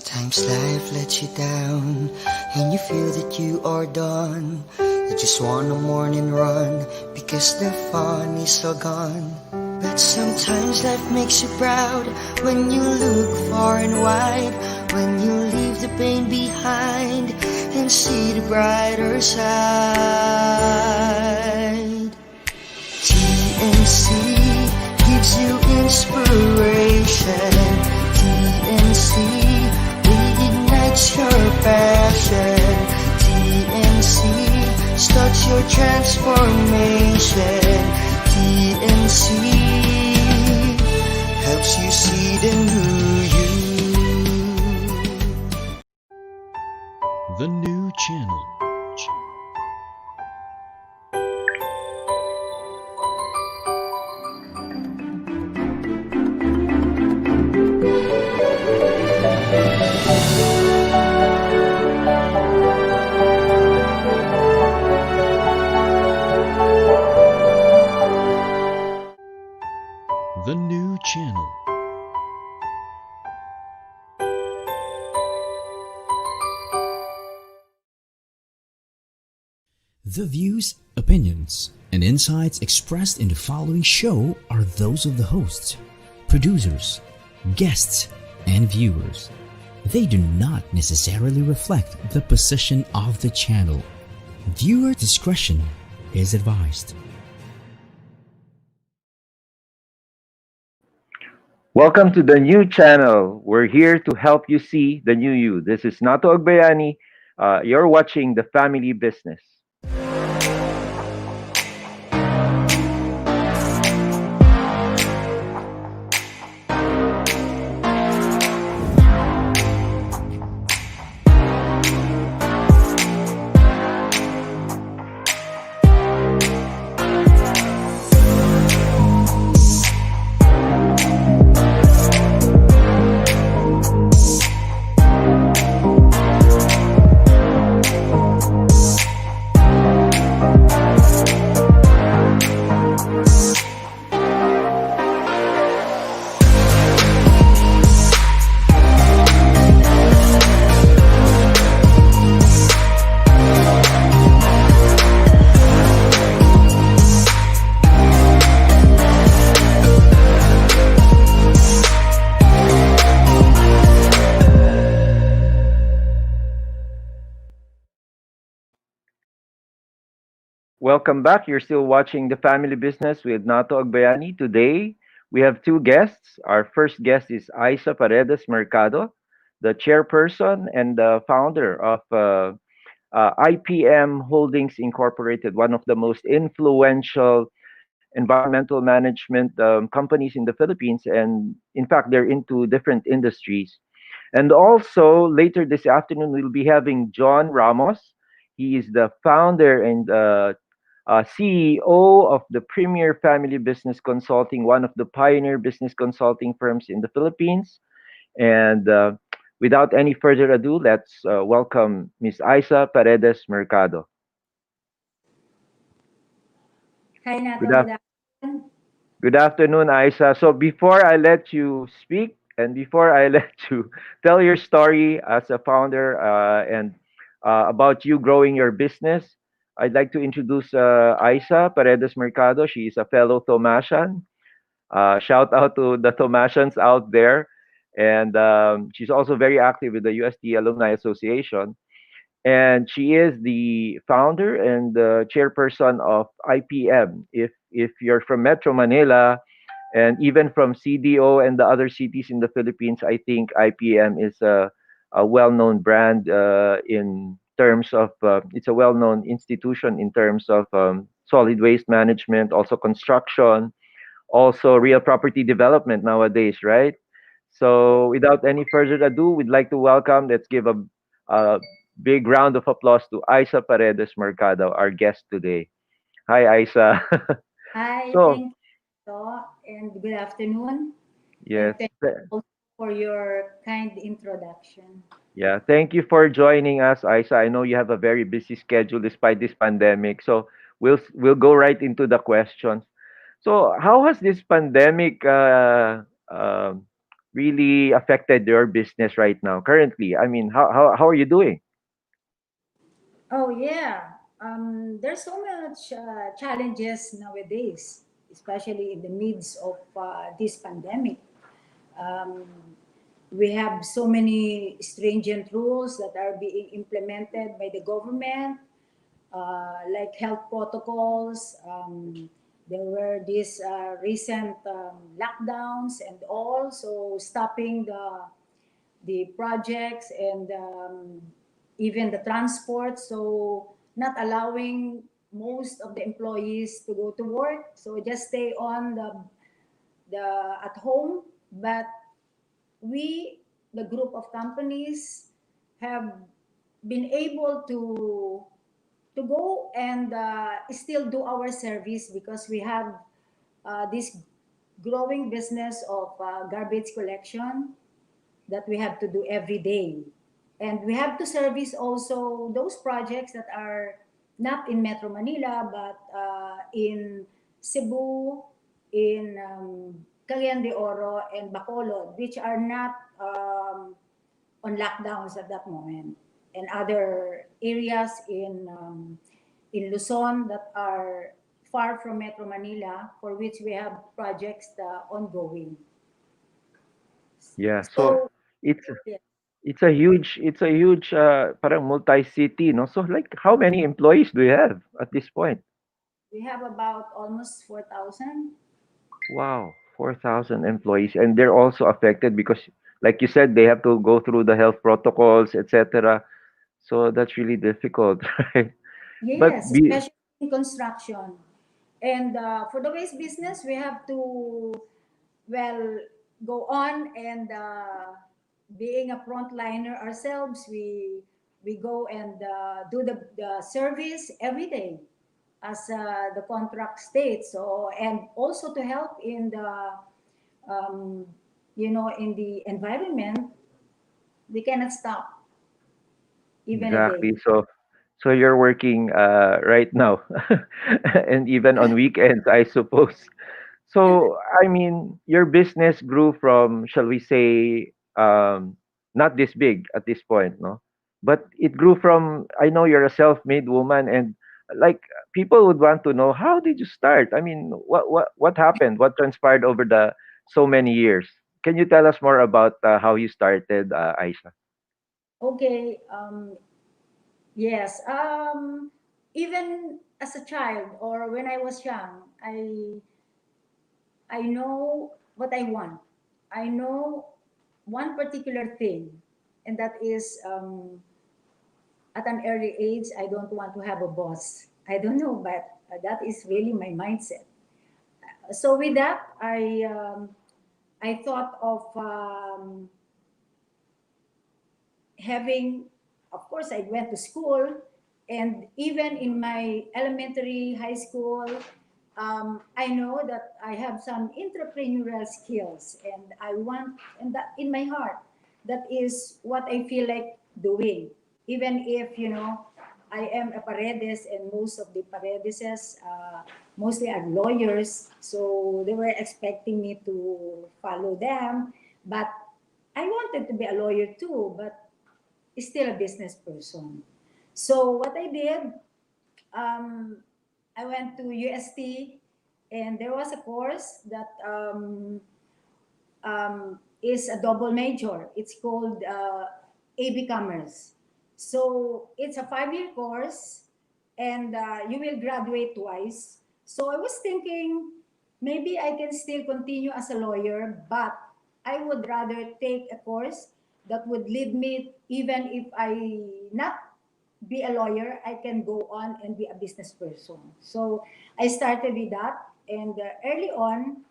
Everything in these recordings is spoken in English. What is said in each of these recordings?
Sometimes life lets you down and you feel that you are done. You just want a morning run because the fun is all gone. But sometimes life makes you proud when you look far and wide, when you leave the pain behind and see the brighter side. TNC gives you inspiration. TNC reignites your passion. TNC starts your transformation. TNC helps you see the new you. The new channel. The new channel. The views, opinions, and insights expressed in the following show are those of the hosts, producers, guests, and viewers. They do not necessarily reflect the position of the channel. Viewer discretion is advised. Welcome to the new channel. We're here to help you see the new you. This is Nato Agbayani. You're watching The Family Business. Welcome back. You're still watching The Family Business with Nato Agbayani. Today, we have two guests. Our first guest is Eisa Paredes Mercado, the chairperson and the founder of IPM Holdings Incorporated, one of the most influential environmental management companies in the Philippines. And in fact, they're into different industries. And also, later this afternoon, we'll be having John Ramos. He is the founder and CEO of the Premier Family Business Consulting, one of the pioneer business consulting firms in the Philippines. And without any further ado, let's welcome Ms. Eisa Paredes Mercado. Hi, Nato. Good, Good af- afternoon. Good afternoon, Eisa. So before I let you speak and before I let you tell your story as a founder and about you growing your business, I'd like to introduce Eisa Paredes Mercado. She is a fellow Tomasian. Shout out to the Tomasians out there. And she's also very active with the UST Alumni Association. And she is the founder and the chairperson of IPM. If you're from Metro Manila and even from CDO and the other cities in the Philippines, I think IPM is a well-known brand in terms of it's a well-known institution in terms of solid waste management, also construction, also real property development nowadays, right? So without any further ado, we'd like to welcome, let's give a big round of applause to Eisa Paredes Mercado, our guest today. Hi, Eisa. Hi, So, thank you, and good afternoon. And yes, thank you also for your kind introduction. yeah, thank you for joining us, Eisa. I know you have a very busy schedule despite this pandemic. So we'll go right into the questions. So how has this pandemic really affected your business right now currently? I mean, how are you doing? Oh yeah. There's so much challenges nowadays, especially in the midst of this pandemic. Um, we have so many stringent rules that are being implemented by the government, like health protocols. There were these recent lockdowns and all, so stopping the projects and even the transport. So not allowing most of the employees to go to work. So just stay on the at home. But we, the group of companies, have been able to go and still do our service because we have this growing business of garbage collection that we have to do every day. And we have to service also those projects that are not in Metro Manila, but in Cebu, in Cagayan de Oro, and Bacolod, which are not on lockdowns at that moment, and other areas in Luzon that are far from Metro Manila, for which we have projects ongoing. Yeah, so So, it's yeah, it's a huge parang multi-city, no? So like how many employees do you have at this point? we have about almost 4,000. Wow, 4,000 employees, and they're also affected because, like you said, they have to go through the health protocols, etc. So that's really difficult, right? But Yes, be especially in construction. And for the waste business, we have to, well, go on and being a frontliner ourselves, we go and do the service every day as the contract states. So, and also to help in um, in the environment, we cannot stop even a day. exactly. So you're working right now, and even on weekends, I suppose. So I mean, your business grew from, shall we say, not this big at this point, no? But it grew from. I know you're a self-made woman, and like people would want to know how did you start? I mean, what happened? What transpired over the so many years? Can you tell us more about how you started, Aisha? Okay. Yes. Even as a child or when I was young, I know what I want. I know one particular thing, and that is at an early age, I don't want to have a boss. I don't know, but that is really my mindset. So with that, I thought of having, of course, I went to school, and even in my elementary, high school, I know that I have some entrepreneurial skills, and I want, and that in my heart, that is what I feel like doing. Even if, I am a Paredes, and most of the Paredeses mostly are lawyers, so they were expecting me to follow them. But I wanted to be a lawyer too, but still a business person. So what I did, um, I went to UST, and there was a course that is a double major. It's called AB Commerce. So it's a 5-year course, and you will graduate twice. So I was thinking maybe I can still continue as a lawyer, but I would rather take a course that would lead me, even if I not be a lawyer, I can go on and be a business person. So I started with that, and early on,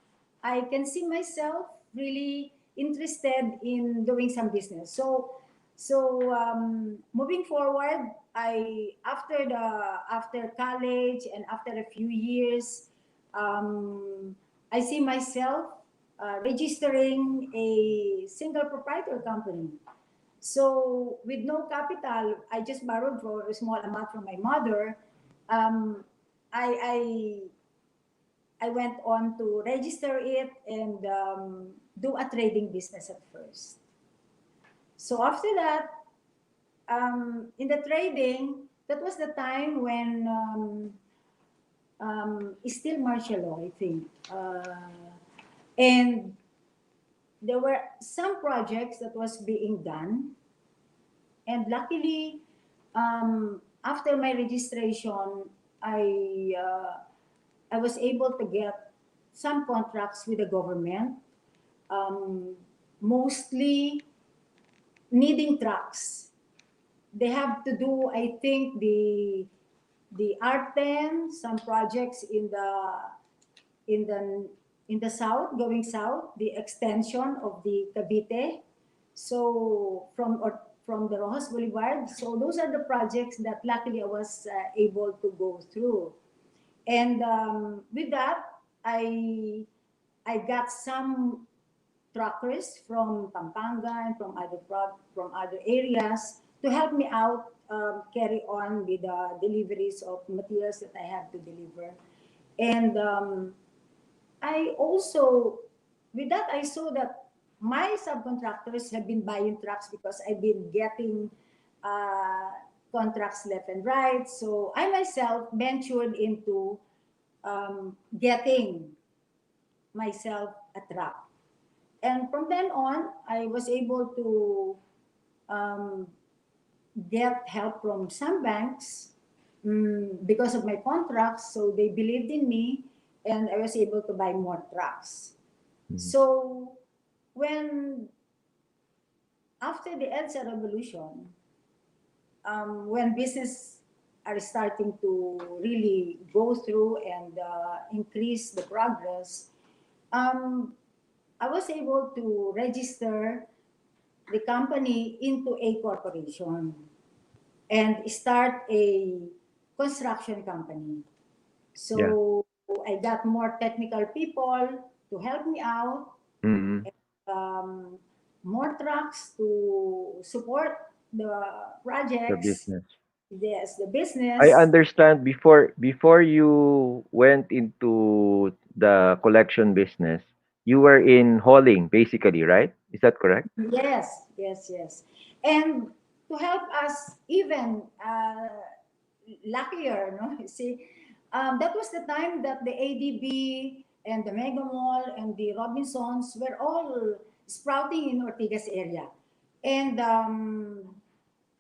I can see myself really interested in doing some business. So moving forward, I after college and after a few years, I see myself registering a single proprietor company. So with no capital, I just borrowed for a small amount from my mother. Um, I I went on to register it and do a trading business at first. So after that, in the trading, that was the time when it's still martial law, I think. And there were some projects that was being done. And luckily, after my registration, I was able to get some contracts with the government, mostly needing trucks. They have to do, I think, the R10, some projects in the in the south, going south, the extension of the Cavite. So from the Rojas Boulevard. So those are the projects that luckily I was able to go through. And with that, I got some truckers from Pampanga and from other areas to help me out carry on with the deliveries of materials that I have to deliver. And I also, with that, I saw that my subcontractors have been buying trucks because I've been getting uh, contracts left and right. So I myself ventured into getting myself a truck. And from then on, I was able to um, get help from some banks because of my contracts. So they believed in me, and I was able to buy more trucks. Mhm. So when after the EDSA revolution, when business are starting to really go through and increase the progress, um, I was able to register the company into a corporation and start a construction company. Yeah. So I got more technical people to help me out, Hmm. um, more trucks to support the The projects. business. Yes, the I business. understand before you went into the collection business, you were in hauling basically, right? Is that correct? Yes, yes, yes. And to help us even luckier, no? You see, that was the time that the ADB and the Mega Mall and the Robinsons were all sprouting in Ortigas area. And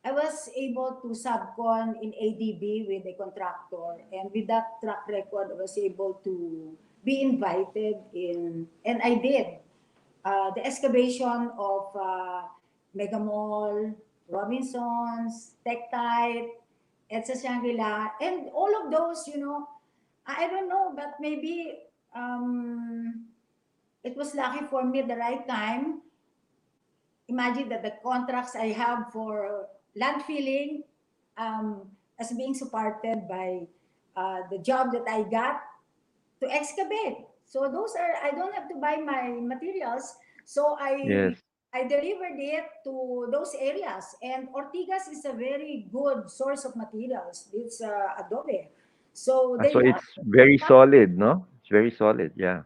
I was able to subcon in ADB with a contractor. And with that track record, I was able to be invited in, and I did the excavation of Mega Mall, Robinsons, Tectite, EDSA Shangri-La, and all of those, I don't know, but maybe it was lucky for me at the right time. Imagine that the contracts I have for land filling as being supported by the job that I got to excavate. So those are, I don't have to buy my materials. So Yes. I delivered it to those areas. And Ortigas is a very good source of materials. It's adobe. So they So bought it's very solid, no? It's very solid. Yeah.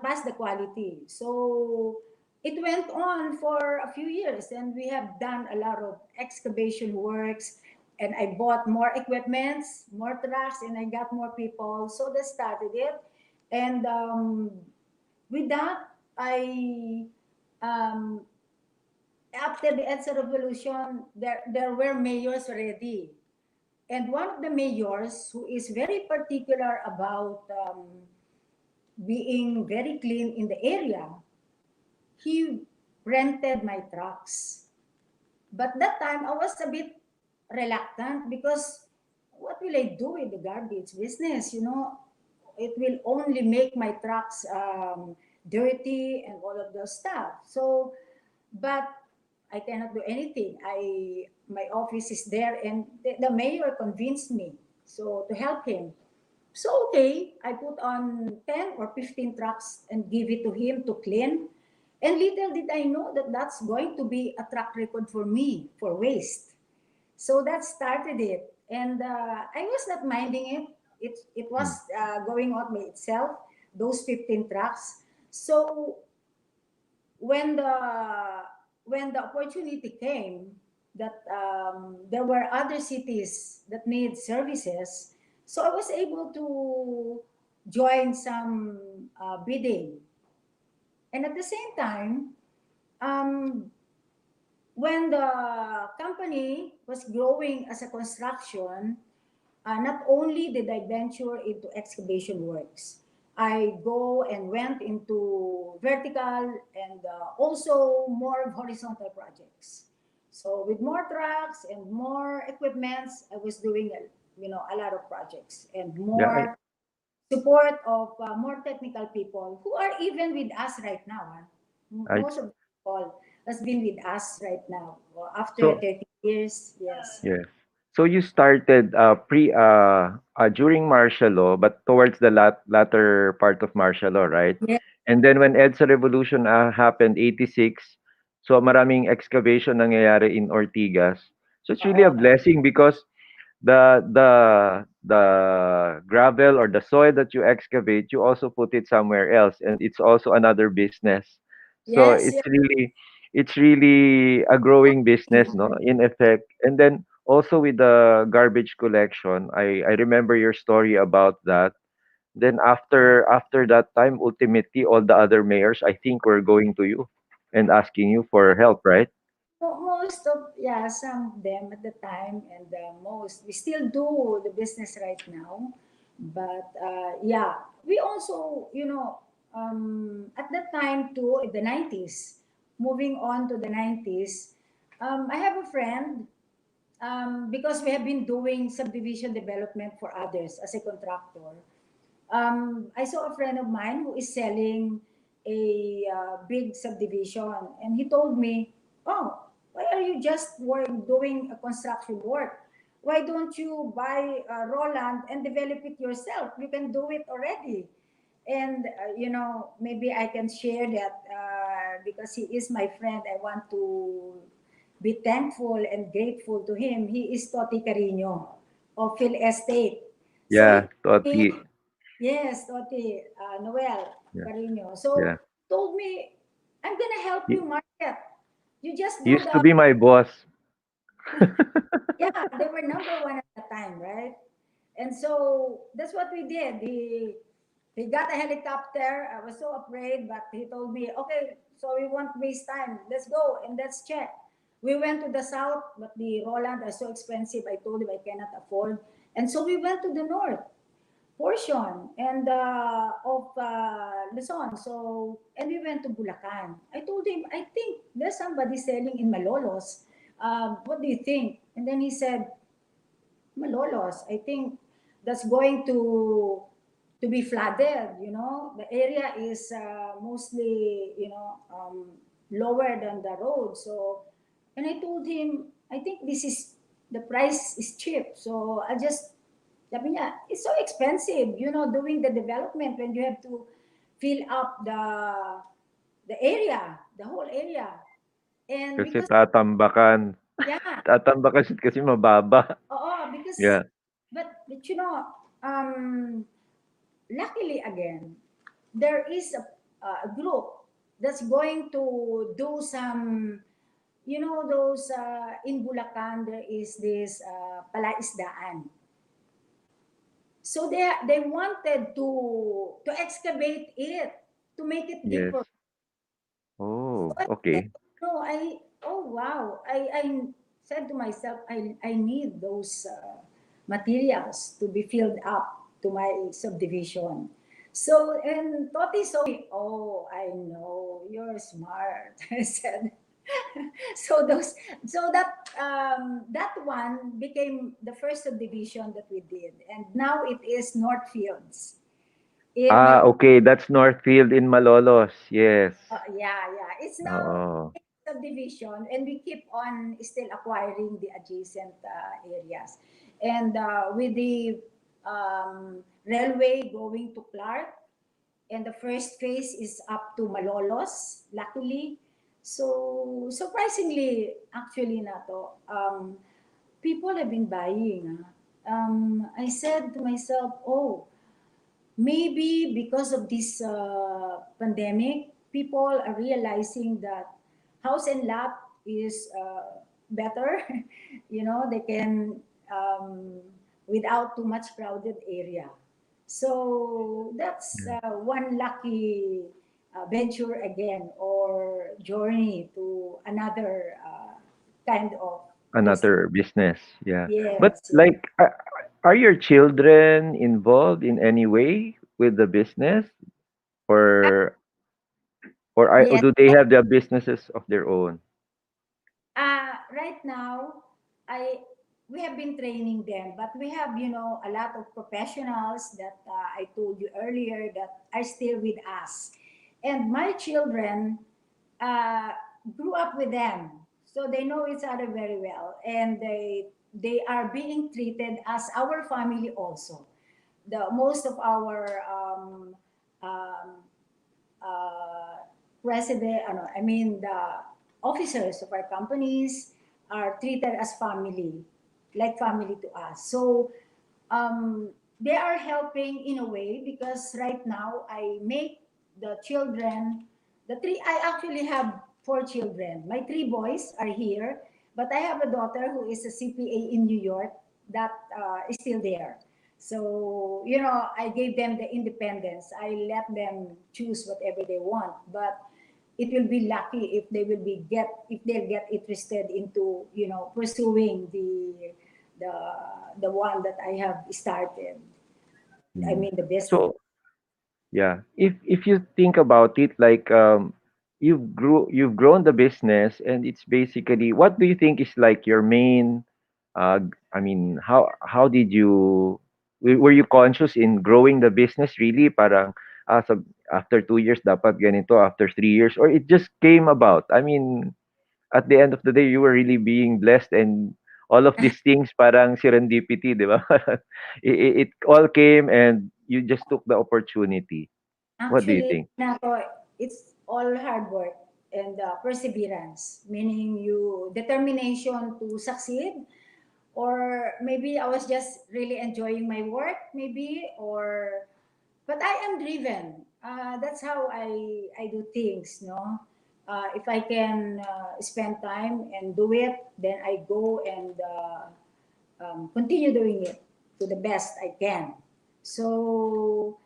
passed the quality. So it went on for a few years, and we have done a lot of excavation works. And I bought more equipments, more trucks, and I got more people. So that started it. And with that, I um, after the EDSA revolution, there were mayors already. And one of the mayors who is very particular about being very clean in the area, he rented my trucks. But that time I was a bit reluctant because what will I do with the garbage business? It will only make my trucks dirty and all of those stuff. So, but I cannot do anything. My office is there, and the mayor convinced me so to help him. So okay, I put on 10 or 15 trucks and give it to him to clean. And little did I know that that's going to be a track record for me for waste. So that started it. And I was not minding it. It was going on by itself, those 15 trucks. So when the opportunity came that there were other cities that need services, so I was able to join some bidding. And at the same time, um, when the company was growing as a construction, not only did I venture into excavation works, I go and went into vertical and also more horizontal projects. So with more trucks and more equipments, I was doing a lot of projects and Yeah, I, more support of more technical people who are even with us right now. I Most of the people has been with us right now. Well, after so 30 years, yes. yes. So you started during martial law, but towards the latter part of martial law, right? Yeah. And then when EDSA revolution happened 86, so maraming excavation nangyayari in Ortigas. So it's really a Oo. blessing because the gravel or the soil that you excavate, you also put it somewhere else, and it's also another business. So Yes, it's really a growing business, yes. no, in effect. And then also with the garbage collection, I remember your story about that. Then after that time, ultimately all the other mayors, I think, were going to you and asking you for help, right? Most of, yeah, some of them at the time, and most, we still do the business right now. But yeah, we also, at that time too, in the 90s, moving on to the 90s, I have a friend, because we have been doing subdivision development for others as a contractor. I saw a friend of mine who is selling a big subdivision, and he told me, "Oh, why are you just doing a construction work? Why don't you buy Roland and develop it yourself? You can do it already." And maybe I can share that because he is my friend. I want to be thankful and grateful to him. He is Toti Carino of Phil Estate. So he Yeah, told me, Toti. yes, Toti, Noel Yeah, Carino. yeah. So told me, I'm gonna help He, you market. You just he do used to the, be my boss. yeah, they were number one at the time, right? And so that's what we did. He got a helicopter. I was so afraid, but he told me, okay, so we won't waste time. Let's go and let's check. We went to the south, but the Roland are so expensive. I told him I cannot afford. And so we went to the north portion and of Luzon. So, and we went to Bulacan. I told him, I think there's somebody selling in Malolos. What do you think? And then he said, Malolos, I think that's going to be flooded. The area is mostly lower than the road. So, and I told him, I think this is the price is cheap. So I just, sabi niya, it's so expensive, doing the development when you have to fill up the area, the whole area. And Kasi because, tatambakan. yeah, Tatambakan siya kasi mababa. because, Yeah. but luckily again, there is a group that's going to do some, those in Bulacan, there is this palaisdaan. So they wanted to excavate it, to make it Yes. deeper. So Oh, I said, okay. no, oh wow, I said to myself, I need those materials to be filled up to my subdivision. So, and Toti saw me, oh, I know, you're smart. I said, so those, so that one became the first subdivision that we did, and now it is Northfields in Ah, Mal. okay. That's Northfield in Malolos. Yes. Yeah, it's now Oo. subdivision, and we keep on still acquiring the adjacent areas. And with the railway going to Clark, and the first phase is up to Malolos, luckily. So surprisingly, actually, Nato, people have been buying. I said to myself, oh, maybe because of this pandemic, people are realizing that house and lot is better. They can, without too much crowded area. So that's one lucky venture again, or journey to another kind of business. Another business, yeah. But Yes, yes. like, are your children involved in any way with the business, or or Yes. do they have their businesses of their own? Right now, I we have been training them, but we have, a lot of professionals that I told you earlier that are still with us, and my children uh, grew up with them, so they know each other very well, and they are being treated as our family also. The most of our um, uh, president, I mean the officers of our companies are treated as family, like family to us. So they are helping in a way because right now I make the children, I actually have four children. My three boys are here, but I have a daughter who is a CPA in New York that is still there. So, I gave them the independence. I let them choose whatever they want, but it will be lucky if they'll get interested into, pursuing the the one that I have started. I Mm. mean the business. So yeah, if you think about it, like, you've grown the business, and it's basically, what do you think is like your main, I mean, how did you, were you conscious in growing the business really? Parang, after 2 years dapat ganito, after 3 years, or it just came about? I mean, at the end of the day, you were really being blessed, and all of these things parang serendipity, di ba? It all came, and you just took the opportunity. What do you Actually, think? Nato, it's all hard work and perseverance, meaning you determination to succeed, or maybe I was just really enjoying my work, maybe, or but I am driven. That's how I do things, no. If I can spend time and do it, then I go and continue doing it to the best I can. So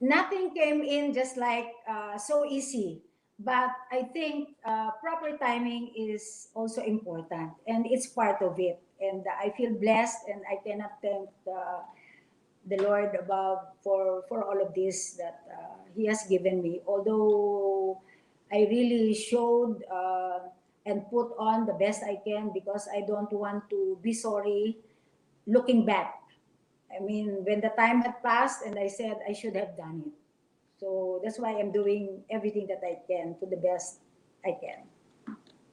nothing came in just like so easy. But I think proper timing is also important, and it's part of it. And I feel blessed, and I cannot thank the Lord above for all of this that He has given me. Although I really showed and put on the best I can, because I don't want to be sorry looking back. I mean, when the time had passed and I said I should have done it. So that's why I'm doing everything that I can to the best I can.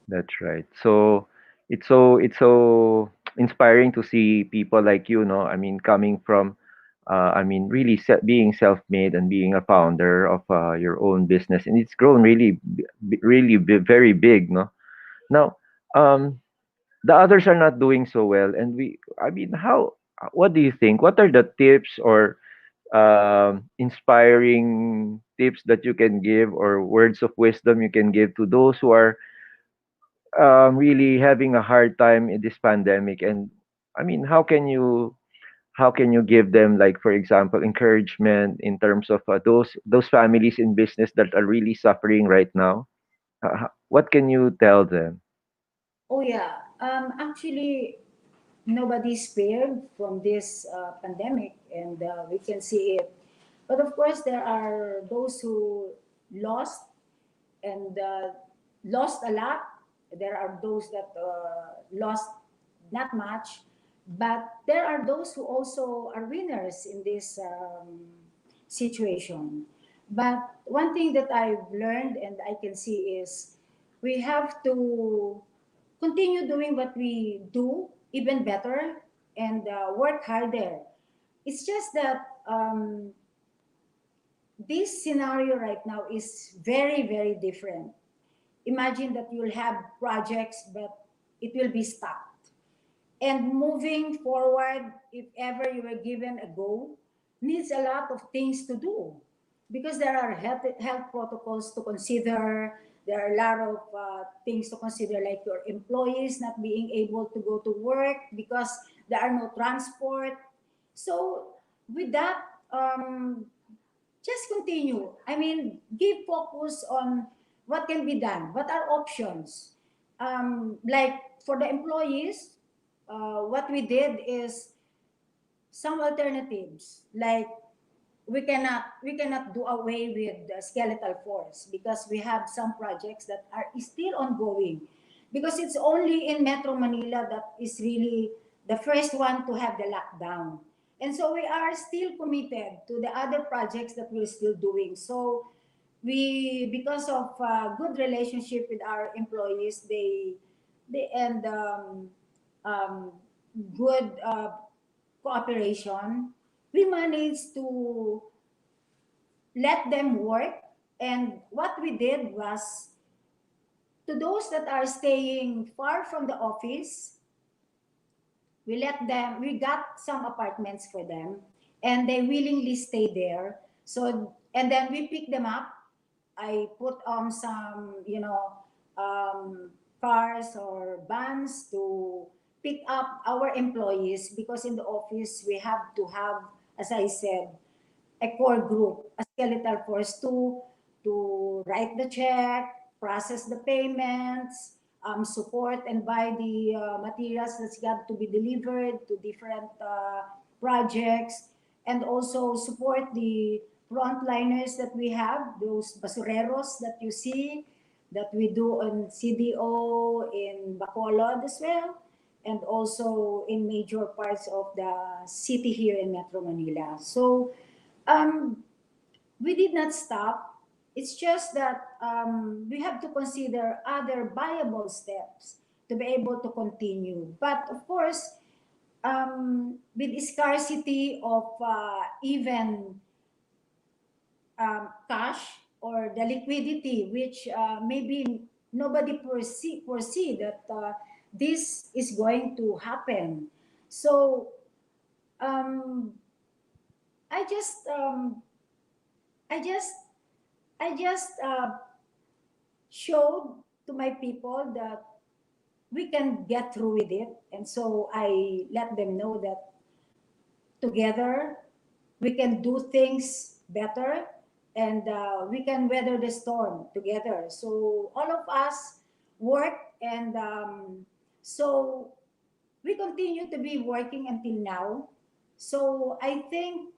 That's right. So it's so inspiring to see people like you, no? I mean, coming from, I mean, really being self-made and being a founder of your own business, and it's grown really, really very big, no? Now, um, the others are not doing so well, and I mean, what do you think? What are the tips or inspiring tips that you can give, or words of wisdom you can give to those who are really having a hard time in this pandemic? And I mean, how can you give them, like, for example, encouragement in terms of those families in business that are really suffering right now? What can you tell them? Oh yeah. Actually, nobody's spared from this pandemic, and we can see it. But of course, there are those who lost and lost a lot. There are those that lost not much, but there are those who also are winners in this situation. But one thing that I've learned and I can see is we have to continue doing what we do even better and work harder. It's just that this scenario right now is very, very different. Imagine that you'll have projects, but it will be stopped. And moving forward, if ever you were given a goal, needs a lot of things to do because there are health protocols to consider. There are a lot of things to consider, like your employees not being able to go to work because there are no transport. So, with that, just continue. I mean, give focus on what can be done, what are options. Like for the employees, what we did is some alternatives. Like we cannot do away with the skeletal force because we have some projects that are still ongoing. Because it's only in Metro Manila that is really the first one to have the lockdown. And so we are still committed to the other projects that we're still doing. So because of good relationship with our employees, they and um, good cooperation, we managed to let them work. And what we did was, to those that are staying far from the office, we got some apartments for them, and they willingly stay there. So, and then we pick them up. I put on some, cars or vans to pick up our employees, because in the office we have to have, as I said, a core group, a skeletal force to write the check, process the payments, support and buy the materials that's got to be delivered to different projects, and also support the frontliners that we have, those basureros that you see, that we do on CDO in Bacolod as well, and also in major parts of the city here in Metro Manila. So um, we did not stop. It's just that we have to consider other viable steps to be able to continue. But of course, with scarcity of even cash or the liquidity, which maybe nobody foresee that this is going to happen. So um, I just I just I just showed to my people that we can get through with it, and so I let them know that together we can do things better, and we can weather the storm together. So all of us work, and so we continue to be working until now. So I think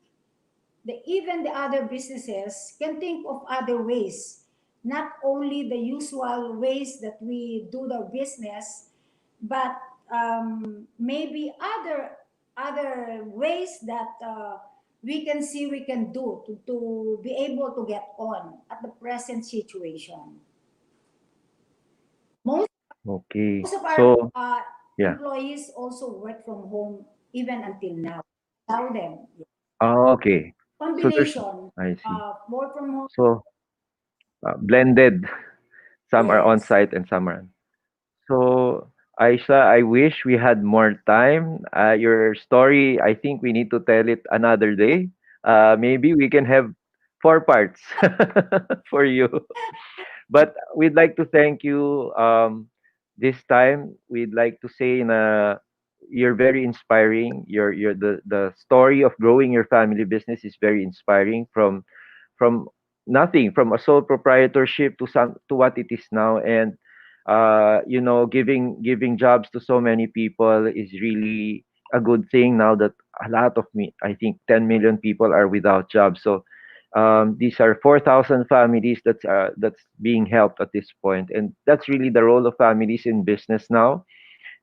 even the other businesses can think of other ways, not only the usual ways that we do the business, but maybe other ways that we can see we can do to be able to get on at the present situation. Most, Okay. most of our So, yeah. employees also work from home even until now. Allow them. Oh, okay. So there's, Combination, I see. work from home. So blended. Some are on Yes. site and some are. So, Aisha, I wish we had more time. Your story, I think we need to tell it another day. Maybe we can have four parts for you. But we'd like to thank you. This time, we'd like to say, you're very inspiring. The story of growing your family business is very inspiring, from nothing, from a sole proprietorship to what it is now. And giving jobs to so many people is really a good thing now that a lot of me, I think 10 million people are without jobs. So these are 4,000 families that's being helped at this point, and that's really the role of families in business now.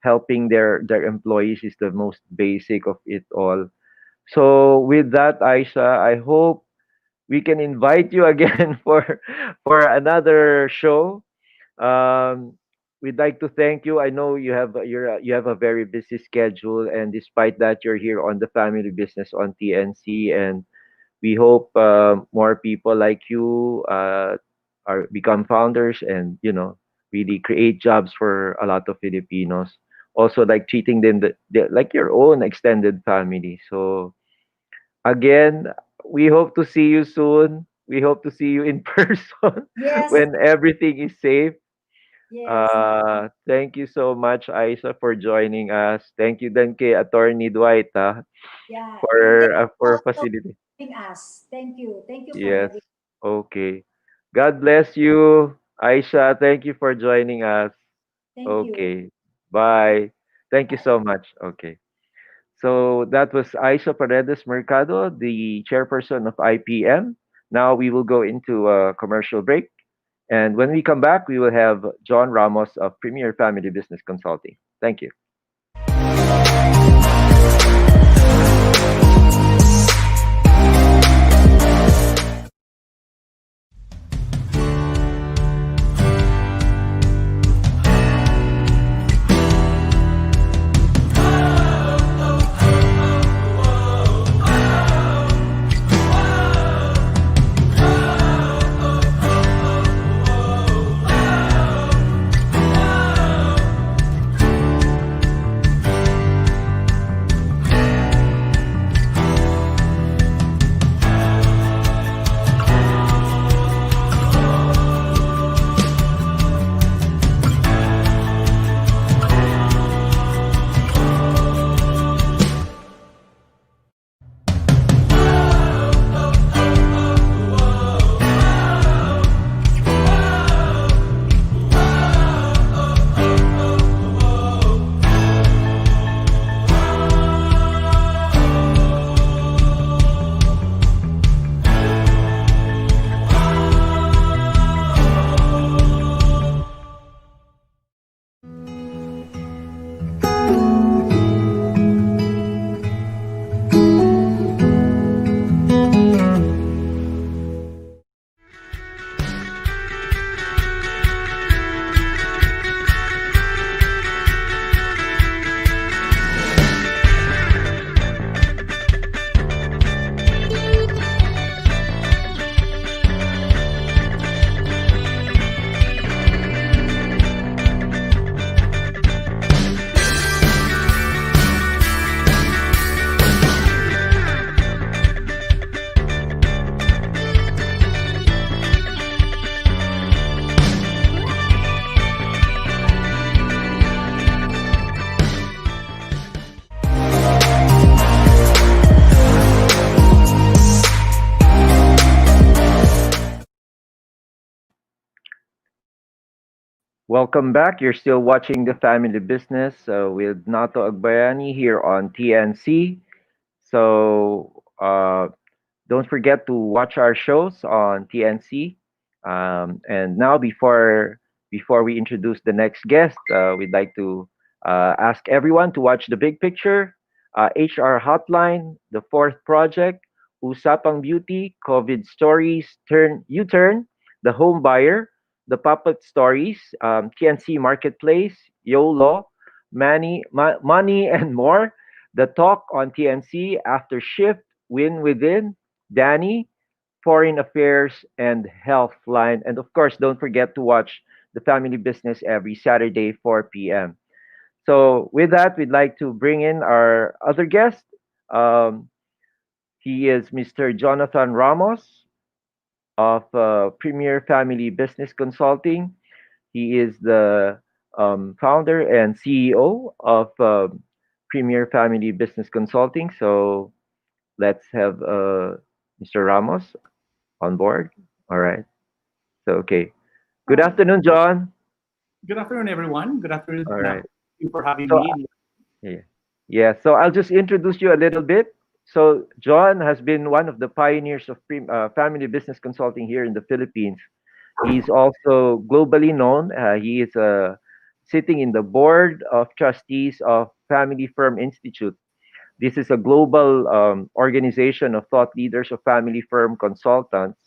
Helping their employees is the most basic of it all. So with that, Aisha, I hope we can invite you again for another show. We'd like to thank you. I know you have a very busy schedule, and despite that, you're here on the family business on TNC, and we hope more people like you are become founders, and really create jobs for a lot of Filipinos also like treating them like your own extended family. So again, we hope to see you soon. We hope to see you in person Yes, when everything is safe. yes, Thank you so much, Aisa, for joining us. Thank you then kay Attorney Dwight yeah. And thank you for also facility. for having us. Thank you. Thank you for Yes. having. Okay. God bless you, Aisha. Thank you for joining us. Thank you. Okay. Bye. Thank you Bye. so much. Okay. So that was Eisa Paredes Mercado, the chairperson of IPM. Now we will go into a commercial break. And when we come back, we will have John Ramos of Premier Family Business Consulting. Thank you. Welcome back. You're still watching The Family Business with Nato Agbayani here on TNC. So don't forget to watch our shows on TNC. And now, before we introduce the next guest, we'd like to ask everyone to watch the big picture, HR Hotline, the fourth project, Usapang Beauty, COVID Stories, Turn U-Turn, the Home Buyer, the Puppet Stories, TNC Marketplace, YOLO, Money, and more. The Talk on TNC, After Shift, Win Within, Danny, Foreign Affairs, and Healthline. And of course, don't forget to watch The Family Business every Saturday, 4 p.m. So, with that, we'd like to bring in our other guest. Um, he is Mr. Jonathan Ramos of Premier Family Business Consulting. He is the founder and CEO of Premier Family Business Consulting. So, let's have Mr. Ramos on board. All right. So, okay. Good Oh, afternoon, John. Good afternoon, everyone. Good afternoon, All Nato. right. Thank you for having So, me. yeah. Yeah. So, I'll just introduce you a little bit. So, John has been one of the pioneers of family business consulting here in the Philippines. He's also globally known. He is sitting in the board of trustees of Family Firm Institute. This is a global organization of thought leaders of family firm consultants,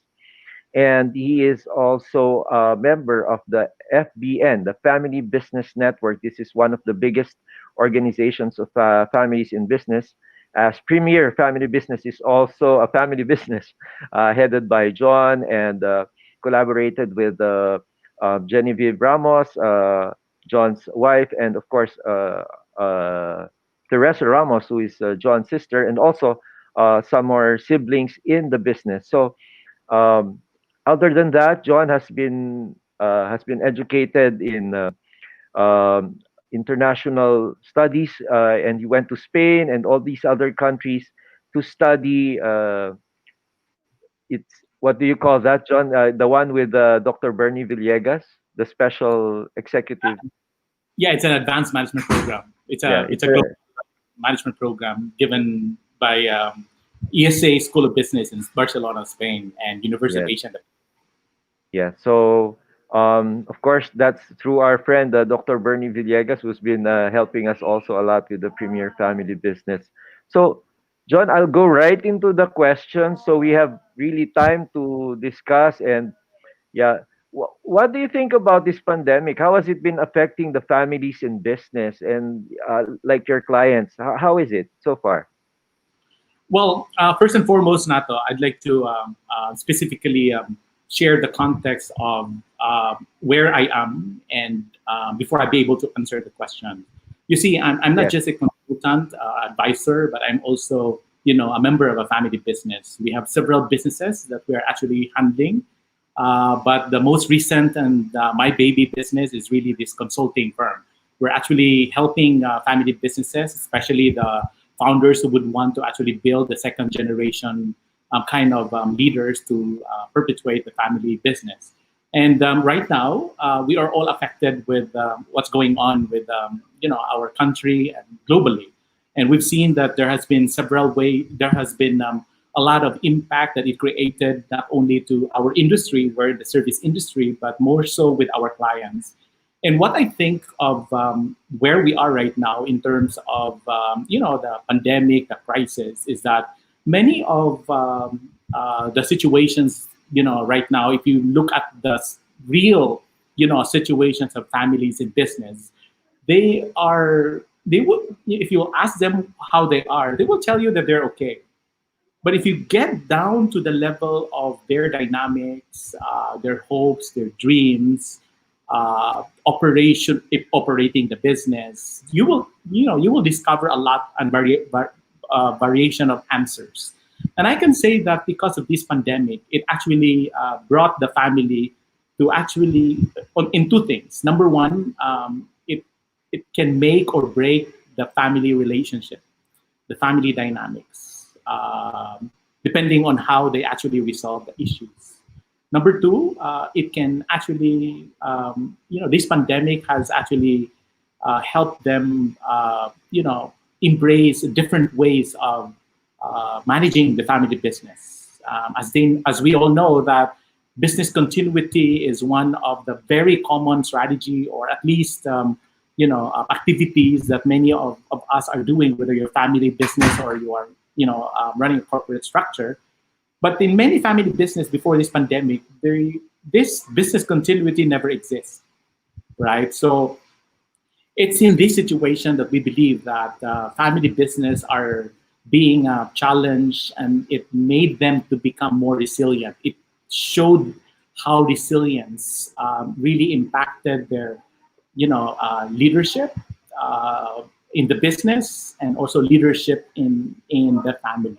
and he is also a member of the FBN, the Family Business Network. This is one of the biggest organizations of families in business. As Premier Family Business is also a family business headed by John and collaborated with Genevieve Ramos, John's wife, and of course Teresa Ramos, who is John's sister, and also some more siblings in the business. So um, other than that, John has been educated in international studies, and he went to Spain and all these other countries to study. It's what do you call that, John? The one with Dr. Bernie Villegas, the special executive. Yeah, it's an advanced management program. Yeah, It's a global management program given by ESA School of Business in Barcelona, Spain, and University of yes. Asia. Yeah. So, of course, that's through our friend, Dr. Bernie Villegas, who's been helping us also a lot with the Premier Family Business. So, John, I'll go right into the questions. So we have really time to discuss. And yeah, what do you think about this pandemic? How has it been affecting the families in business and like your clients? How is it so far? Well, first and foremost, Nato, I'd like to specifically share the context of where I am, and before I be able to answer the question. You see, I'm not Yes. just a consultant advisor, but I'm also, a member of a family business. We have several businesses that we are actually handling, but the most recent and my baby business is really this consulting firm. We're actually helping family businesses, especially the founders who would want to actually build the second generation kind of leaders to perpetuate the family business. And right now, we are all affected with what's going on with our country and globally. And we've seen that there has been there has been a lot of impact that it created not only to our industry, where the service industry, but more so with our clients. And what I think of where we are right now in terms of the pandemic, the crisis, is that many of the situations right now, if you look at the real situations of families in business, they would, if you ask them how they are, they will tell you that they're okay. But if you get down to the level of their dynamics, their hopes, their dreams, operating the business, you will discover a lot and variation of answers. And I can say that because of this pandemic, it actually brought the family to actually in two things. Number one, it can make or break the family relationship, the family dynamics, depending on how they actually resolve the issues. Number two, it can actually, this pandemic has actually helped them, embrace different ways of managing the family business. As we all know, that business continuity is one of the very common strategy, or at least activities that many of us are doing, whether you're family business or you are running a corporate structure. But in many family business before this pandemic, this business continuity never exists, right? So it's in this situation that we believe that family business are being challenged, and it made them to become more resilient. It showed how resilience really impacted their leadership in the business, and also leadership in the family.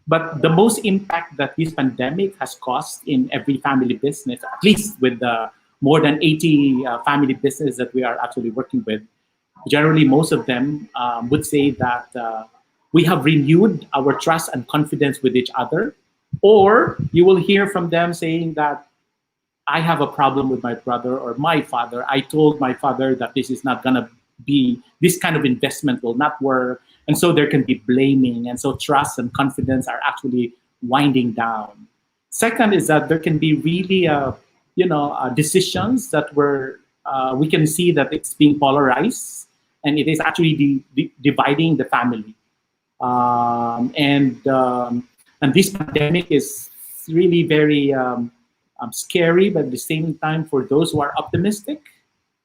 But the most impact that this pandemic has caused in every family business, at least with the more than 80 family business that we are actually working with, generally most of them would say that we have renewed our trust and confidence with each other. Or you will hear from them saying that I have a problem with my brother or my father. I told my father that this is not going to be, this kind of investment will not work. And so there can be blaming. And so trust and confidence are actually winding down. Second is that there can be really, decisions that we can see that it's being polarized, and it is actually dividing the family. And this pandemic is really very scary, but at the same time, for those who are optimistic,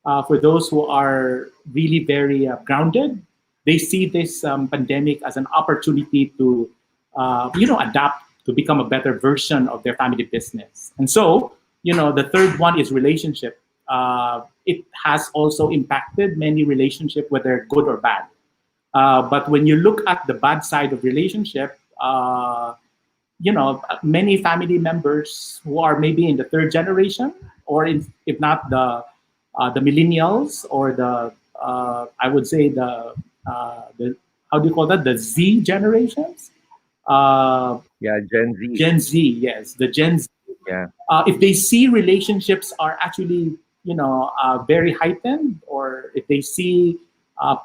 for those who are really very grounded, they see this pandemic as an opportunity to, adapt to become a better version of their family business. And so, the third one is relationship. it has also impacted many relationships, whether good or bad. But when you look at the bad side of relationship, many family members who are maybe in the third generation, or if not the millennials, or the I would say the how do you call that, the Z generations? Uh, Yeah, Gen Z. Gen Z, yes, the Gen Z. Yeah. If they see relationships are actually, very heightened, or if they see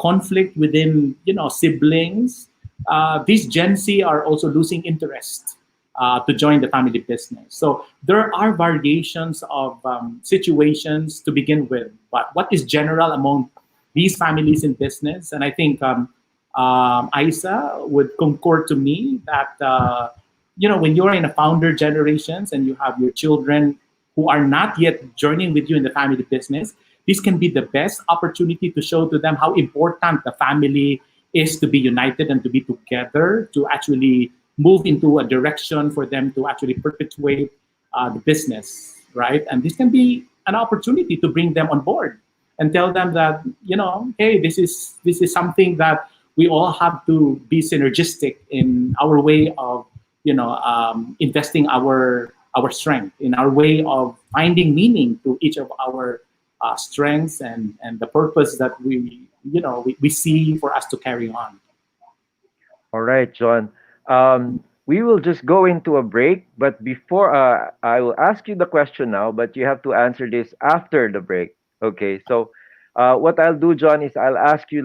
conflict within, siblings, these Gen Z are also losing interest to join the family business. So there are variations of situations to begin with, but what is general among these families in business? And I think Isa would concord to me that when you're in a founder generations and you have your children who are not yet joining with you in the family business, this can be the best opportunity to show to them how important the family is, to be united and to be together, to actually move into a direction for them to actually perpetuate the business, right? And this can be an opportunity to bring them on board and tell them that, hey, this is something that we all have to be synergistic in our way of, investing our strength, in our way of finding meaning to each of our strengths and the purpose that we see for us to carry on. All right, John. We will just go into a break, but before I will ask you the question now, but you have to answer this after the break. Okay, so what I'll do, John, is I'll ask you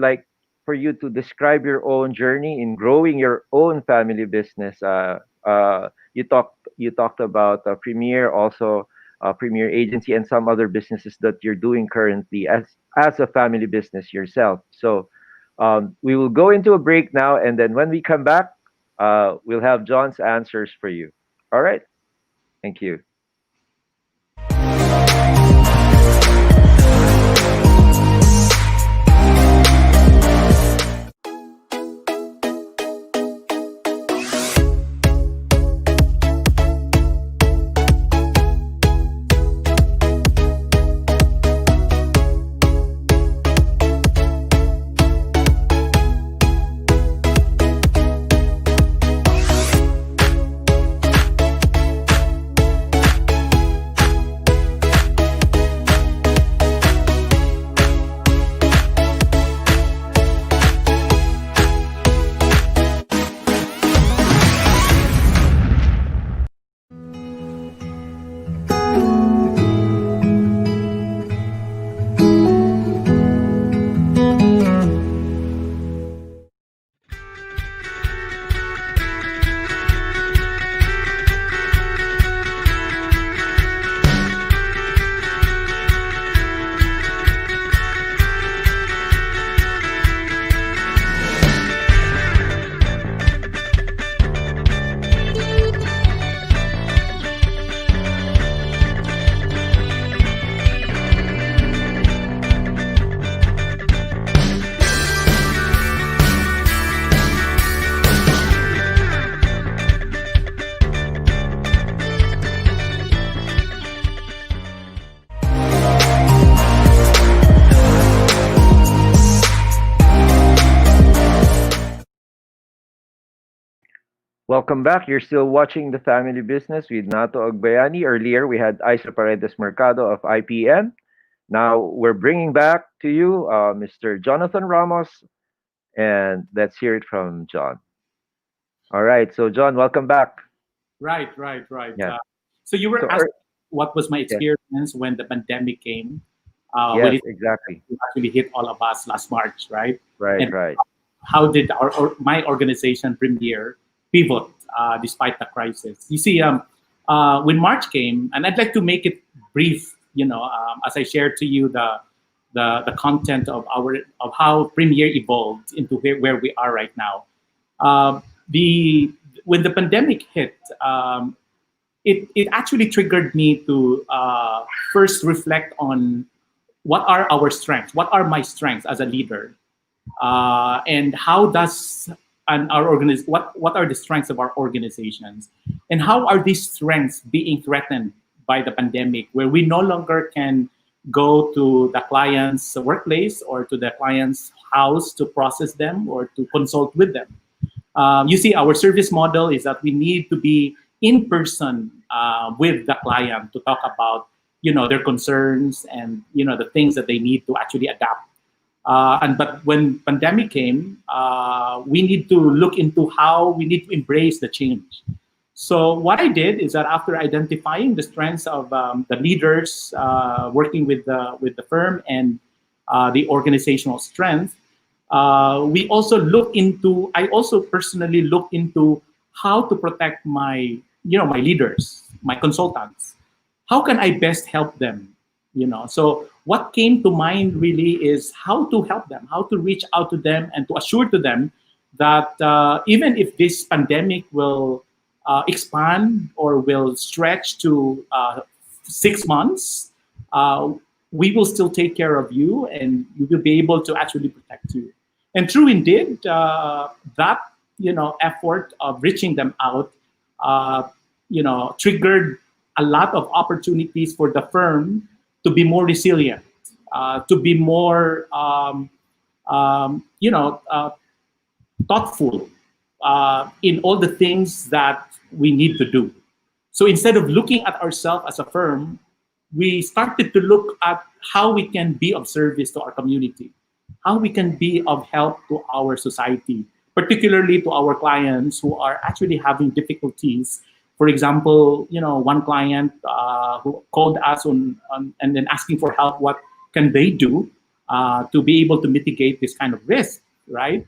for you to describe your own journey in growing your own family business. You talked about Premier, also Premier Agency, and some other businesses that you're doing currently as a family business yourself. So we will go into a break now, and then when we come back, we'll have John's answers for you. All right. Thank you. Welcome back. You're still watching The Family Business with Nato Agbayani. Earlier, we had Eisa Paredes Mercado of IPM. Now, we're bringing back to you Mr. Jonathan Ramos, and let's hear it from John. All right. So, John, welcome back. Right. Yeah. So you were So, asking what was my yeah. experience when the pandemic came, Yes, when it exactly. actually hit all of us last March, right? Right, And right. how did my organization Premier pivot despite the crisis? You see, when March came, and I'd like to make it brief, as I shared to you the content of how Premier evolved into where we are right now. When the pandemic hit, it actually triggered me to first reflect on what are our strengths, what are my strengths as a leader, and how does what are the strengths of our organizations, and how are these strengths being threatened by the pandemic, where we no longer can go to the client's workplace or to the client's house to process them or to consult with them. You see, our service model is that we need to be in person with the client to talk about, their concerns and the things that they need to actually adapt. But when pandemic came, we need to look into how we need to embrace the change. So what I did is that after identifying the strengths of the leaders working with the firm and the organizational strength, we also look into. I also personally look into how to protect my leaders, my consultants. How can I best help them? So what came to mind really is how to help them, how to reach out to them, and to assure to them that even if this pandemic will expand or will stretch to 6 months, we will still take care of you, and we will be able to actually protect you. And true indeed, that effort of reaching them out, triggered a lot of opportunities for the firm to be more resilient, to be more, thoughtful in all the things that we need to do. So instead of looking at ourselves as a firm, we started to look at how we can be of service to our community, how we can be of help to our society, particularly to our clients who are actually having difficulties. For example, one client who called us and then asking for help, what can they do to be able to mitigate this kind of risk, right?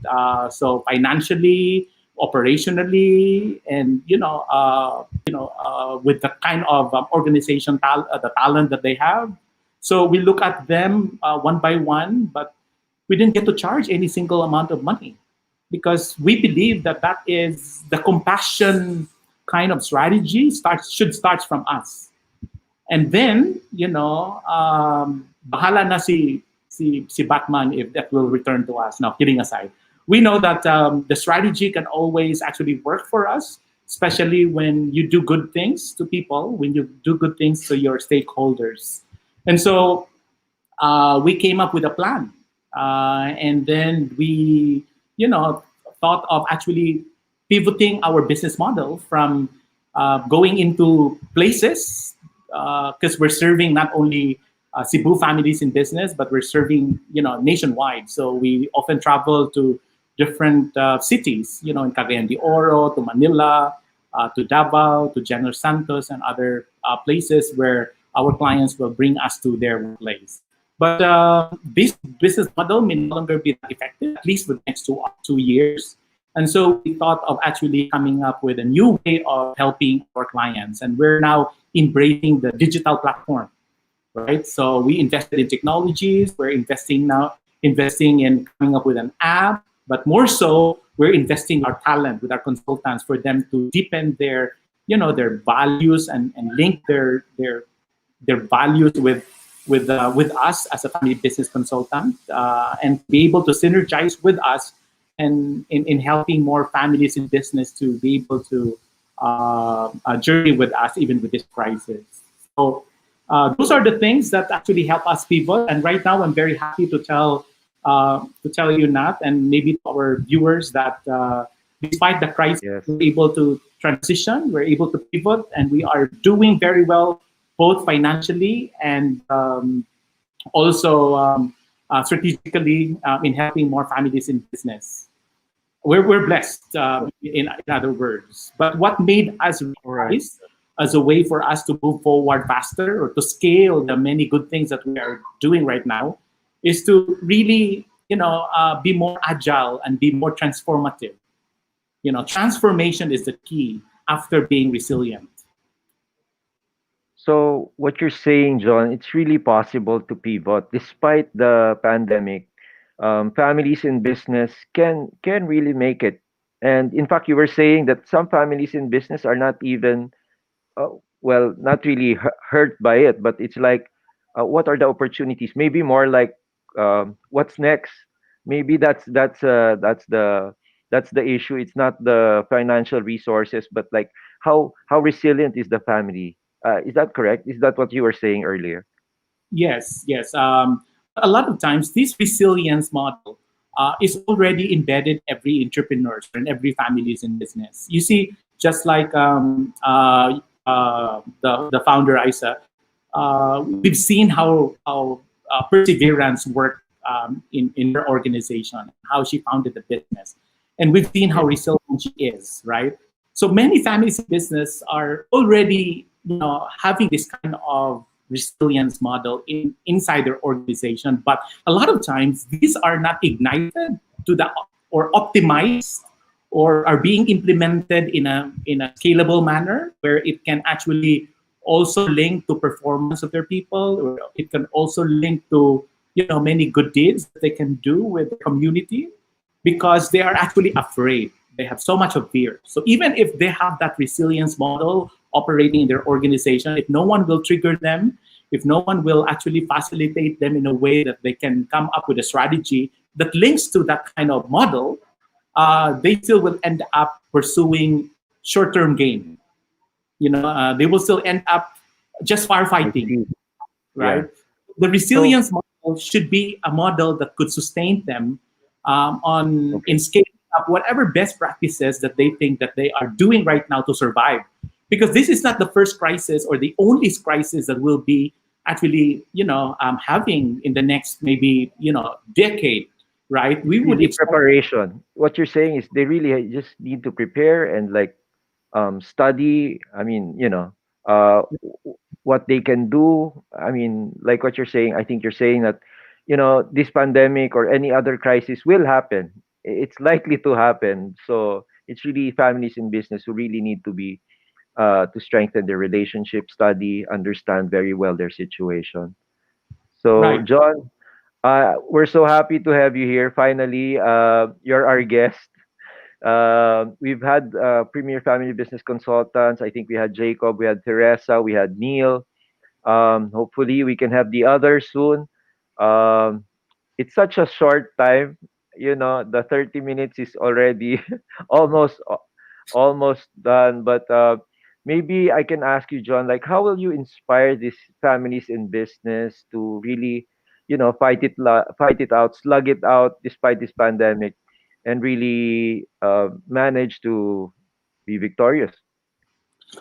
So financially, operationally, and with the kind of organization the talent that they have. So we look at them one by one, but we didn't get to charge any single amount of money because we believe that is the compassion kind of strategy should start from us. And then, bahala na si Batman if that will return to us. Now, kidding aside, we know that the strategy can always actually work for us, especially when you do good things to people, when you do good things to your stakeholders. And so we came up with a plan. And then we, thought of actually pivoting our business model from going into places, because we're serving not only Cebu families in business, but we're serving, nationwide. So we often travel to different cities, in Cagayan de Oro, to Manila, to Davao, to General Santos, and other places where our clients will bring us to their place. But this business model may no longer be that effective, at least for the next 2 years. And so we thought of actually coming up with a new way of helping our clients. And we're now embracing the digital platform, right? So we invested in technologies. We're investing in coming up with an app. But more so, we're investing our talent with our consultants for them to deepen their values and link their values with us as a family business consultant, and be able to synergize with us and in helping more families in business to be able to journey with us even with this crisis. So those are the things that actually help us pivot. And right now, I'm very happy to tell you, Nat, and maybe to our viewers that despite the crisis, Yes. we're able to transition, we're able to pivot, and we are doing very well, both financially and also strategically in helping more families in business. We're blessed, in other words. But what made us realize as a way for us to move forward faster or to scale the many good things that we are doing right now is to really, be more agile and be more transformative. Transformation is the key after being resilient. So what you're saying, John, it's really possible to pivot despite the pandemic. Families in business can really make it. And in fact, you were saying that some families in business are not even not really hurt by it, but it's like, what are the opportunities? Maybe more like, what's next? Maybe that's the issue. It's not the financial resources, but like how resilient is the family? Is that correct? Is that what you were saying earlier? Yes, yes. A lot of times, this resilience model is already embedded in every entrepreneur and every families in business. You see, just like the founder Isa, we've seen how perseverance worked in her organization, how she founded the business, and we've seen how resilient she is. Right. So many families in business are already, having this kind of resilience model inside their organization, but a lot of times these are not ignited to the or optimized or are being implemented in a scalable manner where it can actually also link to performance of their people, or it can also link to many good deeds that they can do with the community, because they are actually afraid. They have so much of fear. So even if they have that resilience model operating in their organization, if no one will trigger them, if no one will actually facilitate them in a way that they can come up with a strategy that links to that kind of model, they still will end up pursuing short-term gain. They will still end up just I firefighting, see. right? Yeah. The So resilience model should be a model that could sustain them on okay. in scaling up whatever best practices that they think that they are doing right now to survive. Because this is not the first crisis or the only crisis that will be actually, having in the next maybe, decade, right? We It's would really expect. preparation. What you're saying is they really just need to prepare and like study. I mean, what they can do. I mean, like what you're saying. I think you're saying that, this pandemic or any other crisis will happen. It's likely to happen. So it's really families in business who really need to be to strengthen their relationship, study, understand very well their situation. So, Right. John, we're so happy to have you here. Finally, you're our guest. We've had premier family business consultants. I think we had Jacob, we had Teresa, we had Neil. Hopefully, we can have the others soon. Um, it's such a short time. The 30 minutes is already almost almost done. But maybe I can ask you, John, like, how will you inspire these families in business to really, fight it out, slug it out despite this pandemic, and really manage to be victorious?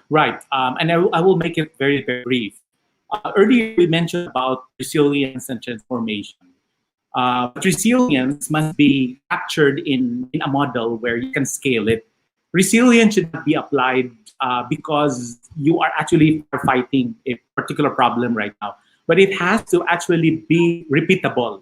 Right. And I will make it very, very brief. Earlier, we mentioned about resilience and transformation. But resilience must be captured in a model where you can scale it. Resilience should not be applied because you are actually fighting a particular problem right now, but it has to actually be repeatable,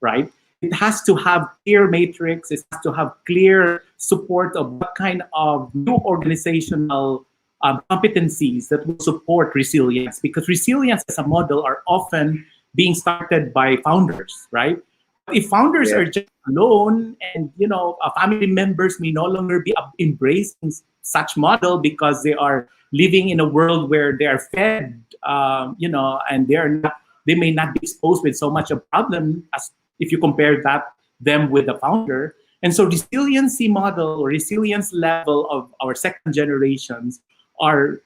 right? It has to have clear matrix. It has to have clear support of what kind of new organizational competencies that will support resilience. Because resilience as a model are often being started by founders, right? But if founders Yes. are just alone, and family members may no longer be embracing such model because they are living in a world where they are fed, and they may not be exposed with so much of problem as if you compare them with the founder. And so resiliency model or resilience level of our second generations are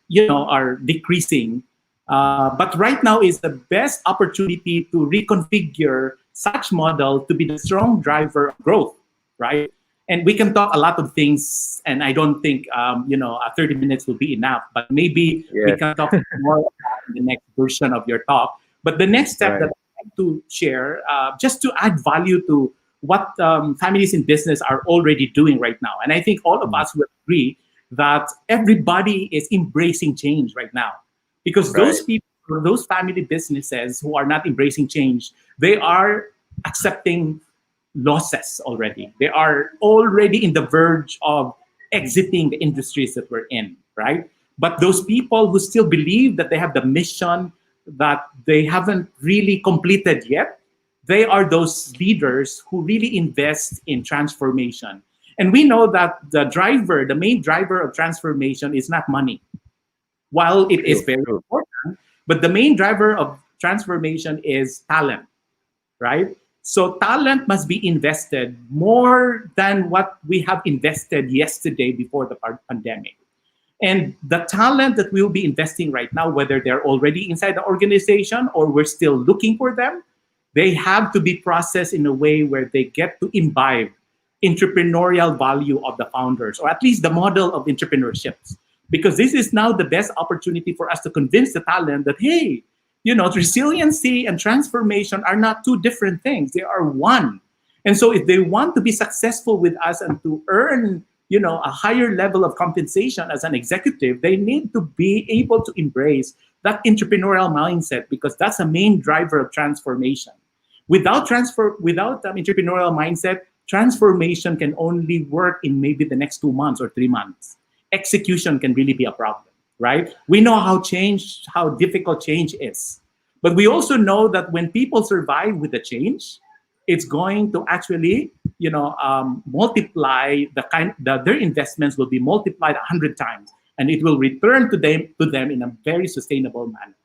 decreasing. But right now is the best opportunity to reconfigure such model to be the strong driver of growth, right? And we can talk a lot of things, and I don't think 30 minutes will be enough. But maybe we Yes. can talk more about in the next version of your talk. But the next step that Right. I'd like to share, just to add value to what families in business are already doing right now, and I think all of us will agree that everybody is embracing change right now, because those Right. people, those family businesses who are not embracing change, they are accepting losses already. They are already in the verge of exiting the industries that we're in, right? But those people who still believe that they have the mission that they haven't really completed yet, they are those leaders who really invest in transformation. And we know that the main driver of transformation is not money, while it is True. very True. important, but the main driver of transformation is talent, right? So talent must be invested more than what we have invested yesterday before the pandemic. And the talent that we'll be investing right now, whether they're already inside the organization or we're still looking for them, they have to be processed in a way where they get to imbibe entrepreneurial value of the founders, or at least the model of entrepreneurship. Because this is now the best opportunity for us to convince the talent that, hey, resiliency and transformation are not two different things. They are one. And so if they want to be successful with us and to earn, a higher level of compensation as an executive, they need to be able to embrace that entrepreneurial mindset, because that's a main driver of transformation. Without entrepreneurial mindset, transformation can only work in maybe the next 2 months or 3 months. Execution can really be a problem, right? We know how difficult change is. But we also know that when people survive with the change, it's going to actually, multiply their investments will be multiplied 100 times, and it will return to them in a very sustainable manner.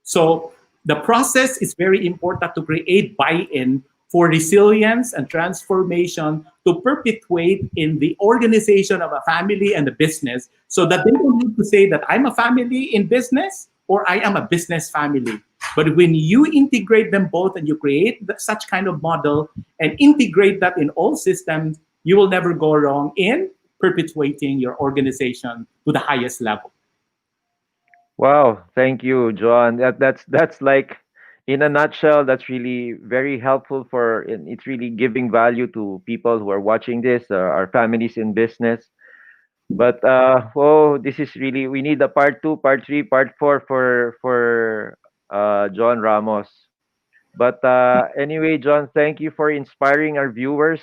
So the process is very important to create buy-in for resilience and transformation to perpetuate in the organization of a family and a business, so that they don't need to say that I'm a family in business or I am a business family. But when you integrate them both and you create such kind of model and integrate that in all systems, you will never go wrong in perpetuating your organization to the highest level. Wow, thank you, John. That's like, in a nutshell, that's really very helpful and it's really giving value to people who are watching this, our families in business. But this is really, we need a part two, part three, part four for John Ramos. But anyway, John, thank you for inspiring our viewers.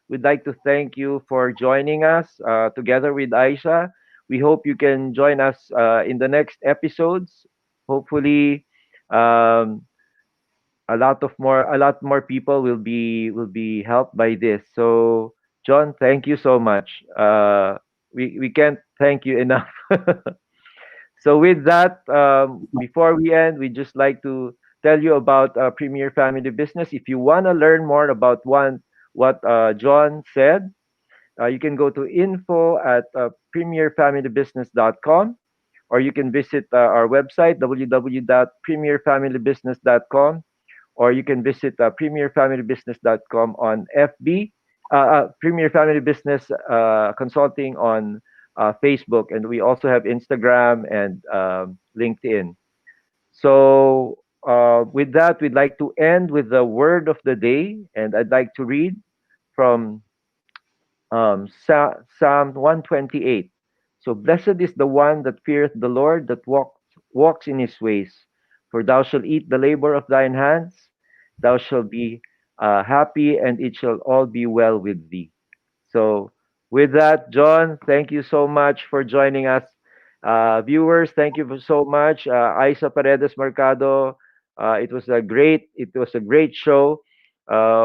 We'd like to thank you for joining us together with Aisha. We hope you can join us in the next episodes. Hopefully, um, a lot more people will be helped by this. So, John, thank you so much. We can't thank you enough. So with that, before we end, we just like to tell you about Premier Family Business. If you want to learn more about what John said, you can go to info at premierfamilybusiness.com, or you can visit our website www.premierfamilybusiness.com, or you can visit premierfamilybusiness.com on FB, Premier Family Business Consulting on Facebook, and we also have Instagram and LinkedIn. So, with that, we'd like to end with the word of the day, and I'd like to read from Psalm 128. So, blessed is the one that feareth the Lord, that walks in his ways. For thou shalt eat the labor of thine hands, thou shalt be happy, and it shall all be well with thee. So, with that, John, thank you so much for joining us. Viewers, thank you so much. Eisa Paredes Mercado, it was a great show.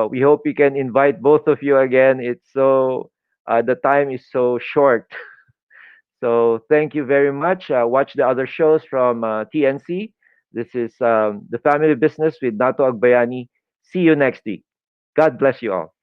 We hope we can invite both of you again. The time is so short. So thank you very much. Watch the other shows from TNC. This is the Family Business with Nato Agbayani. See you next week. God bless you all.